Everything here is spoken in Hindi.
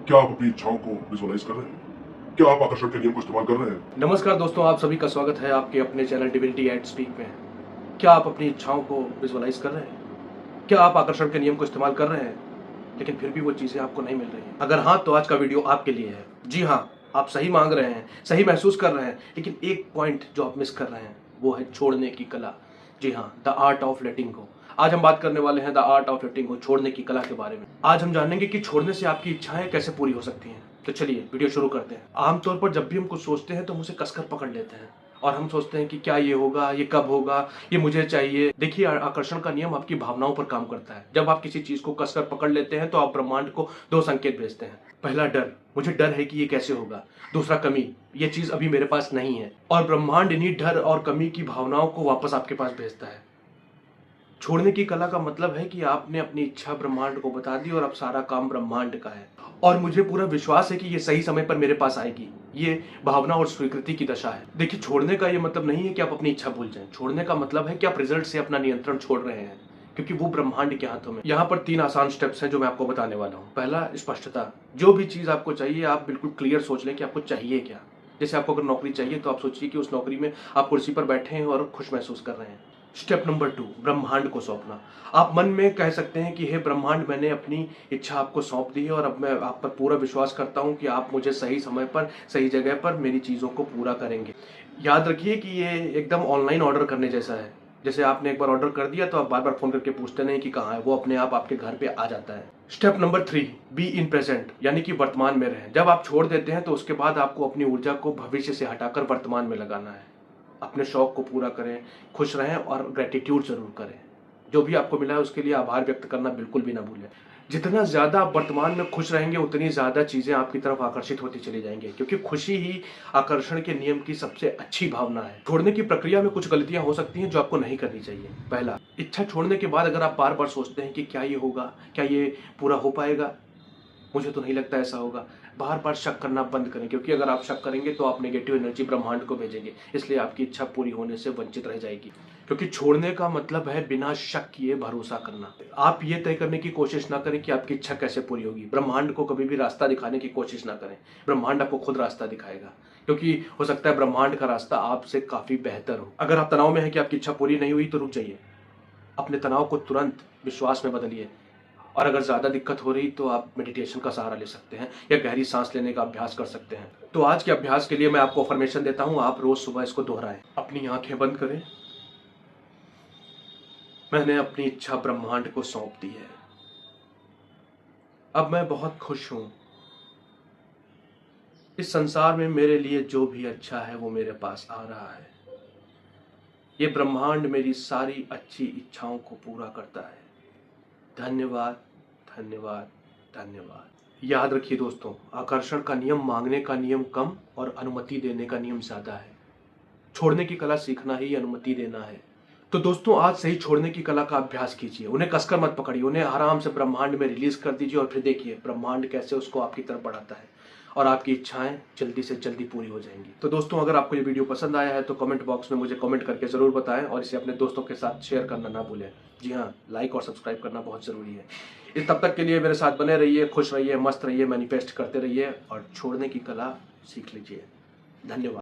क्या आप अपनी इच्छाओं को विजुअलाइज कर रहे हैं? क्या आप आकर्षण के नियम को इस्तेमाल कर रहे हैं? नमस्कार दोस्तों, आप सभी का स्वागत है आपके अपने चैनल डिविनिटी एट स्पीक में। क्या आप अपनी इच्छाओं को विजुअलाइज कर रहे हैं? क्या आप आकर्षण के नियम को इस्तेमाल कर रहे हैं, लेकिन फिर भी वो चीज़ें आपको नहीं मिल रही हैं? अगर हाँ, तो आज का वीडियो आपके लिए है। जी हाँ, आप सही मांग रहे हैं, सही महसूस कर रहे हैं, लेकिन एक पॉइंट जो आप मिस कर रहे हैं वो है छोड़ने की कला। जी हाँ, द आर्ट ऑफ लेटिंग गो। आज हम बात करने वाले हैं द आर्ट ऑफ लेटिंग गो, छोड़ने की कला के बारे में। आज हम जानेंगे कि छोड़ने से आपकी इच्छाएं कैसे पूरी हो सकती हैं। तो चलिए वीडियो शुरू करते हैं। आमतौर पर जब भी हम कुछ सोचते हैं तो हम उसे कसकर पकड़ लेते हैं और हम सोचते हैं कि क्या ये होगा, ये कब होगा, ये मुझे चाहिए। देखिए, आकर्षण का नियम आपकी भावनाओं पर काम करता है। जब आप किसी चीज को कसकर पकड़ लेते हैं तो आप ब्रह्मांड को दो संकेत भेजते हैं। पहला, डर, मुझे डर है कि ये कैसे होगा। दूसरा, कमी, ये चीज अभी मेरे पास नहीं है। और ब्रह्मांड इन्हीं डर और कमी की भावनाओं को वापस आपके पास भेजता है। छोड़ने की कला का मतलब है कि आपने अपनी इच्छा ब्रह्मांड को बता दी और अब सारा काम ब्रह्मांड का है और मुझे पूरा विश्वास है कि ये सही समय पर मेरे पास आएगी। ये भावना और स्वीकृति की दशा है। देखिए, छोड़ने का ये मतलब नहीं है कि आप अपनी इच्छा भूल जाएं। छोड़ने का मतलब है कि आप रिजल्ट से अपना नियंत्रण छोड़ रहे हैं, क्योंकि वो ब्रह्मांड के हाथों में। यहाँ पर 3 आसान स्टेप्स हैं जो मैं आपको बताने वाला हूँ। पहला, स्पष्टता। जो भी चीज आपको चाहिए आप बिल्कुल क्लियर सोच लें कि आपको चाहिए क्या। जैसे आपको अगर नौकरी चाहिए तो आप सोचिए कि उस नौकरी में आप कुर्सी पर बैठे हैं और खुश महसूस कर रहे हैं। स्टेप नंबर 2, ब्रह्मांड को सौंपना। आप मन में कह सकते हैं कि हे ब्रह्मांड, मैंने अपनी इच्छा आपको सौंप दी है और अब मैं आप पर पूरा विश्वास करता हूं कि आप मुझे सही समय पर, सही जगह पर मेरी चीज़ों को पूरा करेंगे। याद रखिए कि ये एकदम ऑनलाइन ऑर्डर करने जैसा है। जैसे आपने एक बार ऑर्डर कर दिया तो आप बार बार फोन करके पूछते नहीं कि कहाँ है, वो अपने आप आपके घर पे आ जाता है। Step number 3, be in present, यानी कि वर्तमान में रहें। जब आप छोड़ देते हैं तो उसके बाद आपको अपनी ऊर्जा को भविष्य से हटाकर वर्तमान में लगाना है। अपने शौक को पूरा करें, खुश रहें और ग्रेटिट्यूड जरूर करें। जो भी आपको मिला है उसके लिए आभार व्यक्त करना बिल्कुल भी ना भूलें। जितना ज़्यादा आप वर्तमान में खुश रहेंगे उतनी ज़्यादा चीज़ें आपकी तरफ आकर्षित होती चली जाएंगी, क्योंकि खुशी ही आकर्षण के नियम की सबसे अच्छी भावना है। छोड़ने की प्रक्रिया में कुछ गलतियां हो सकती हैं जो आपको नहीं करनी चाहिए। पहला, इच्छा छोड़ने के बाद अगर आप बार बार सोचते हैं कि क्या ये होगा, क्या ये पूरा हो पाएगा, मुझे तो नहीं लगता ऐसा होगा, बार बार शक करना बंद करें, क्योंकि अगर आप शक करेंगे तो आप नेगेटिव एनर्जी ब्रह्मांड को भेजेंगे, इसलिए आपकी इच्छा पूरी होने से वंचित रह जाएगी। क्योंकि छोड़ने का मतलब है बिना शक किए भरोसा करना। आप ये तय करने की कोशिश ना करें कि आपकी इच्छा कैसे पूरी होगी। ब्रह्मांड को कभी भी रास्ता दिखाने की कोशिश ना करें। ब्रह्मांड आपको खुद रास्ता दिखाएगा, क्योंकि हो सकता है ब्रह्मांड का रास्ता आपसे काफी बेहतर हो। अगर आप तनाव में है कि आपकी इच्छा पूरी नहीं हुई तो रुक जाइए। अपने तनाव को तुरंत विश्वास में बदलिए। और अगर ज़्यादा दिक्कत हो रही तो आप मेडिटेशन का सहारा ले सकते हैं या गहरी सांस लेने का अभ्यास कर सकते हैं। तो आज के अभ्यास के लिए मैं आपको अफर्मेशन देता हूं, आप रोज सुबह इसको दोहराएं। अपनी आंखें बंद करें। मैंने अपनी इच्छा ब्रह्मांड को सौंप दी है। अब मैं बहुत खुश हूं। इस संसार में मेरे लिए जो भी अच्छा है वो मेरे पास आ रहा है। ये ब्रह्मांड मेरी सारी अच्छी इच्छाओं को पूरा करता है। धन्यवाद, धन्यवाद, धन्यवाद। याद रखिए दोस्तों, आकर्षण का नियम मांगने का नियम कम और अनुमति देने का नियम ज्यादा है। छोड़ने की कला सीखना ही अनुमति देना है। तो दोस्तों, आज से ही छोड़ने की कला का अभ्यास कीजिए। उन्हें कसकर मत पकड़िए, उन्हें आराम से ब्रह्मांड में रिलीज कर दीजिए और फिर देखिए ब्रह्मांड कैसे उसको आपकी तरफ बढ़ाता है और आपकी इच्छाएं जल्दी से जल्दी पूरी हो जाएंगी। तो दोस्तों, अगर आपको ये वीडियो पसंद आया है तो कमेंट बॉक्स में मुझे कमेंट करके जरूर बताएं और इसे अपने दोस्तों के साथ शेयर करना ना भूलें। जी हाँ, लाइक और सब्सक्राइब करना बहुत जरूरी है। इस तब तक के लिए मेरे साथ बने रहिए, खुश रहिए, मस्त रहिए, मैनिफेस्ट करते रहिए और छोड़ने की कला सीख लीजिए। धन्यवाद।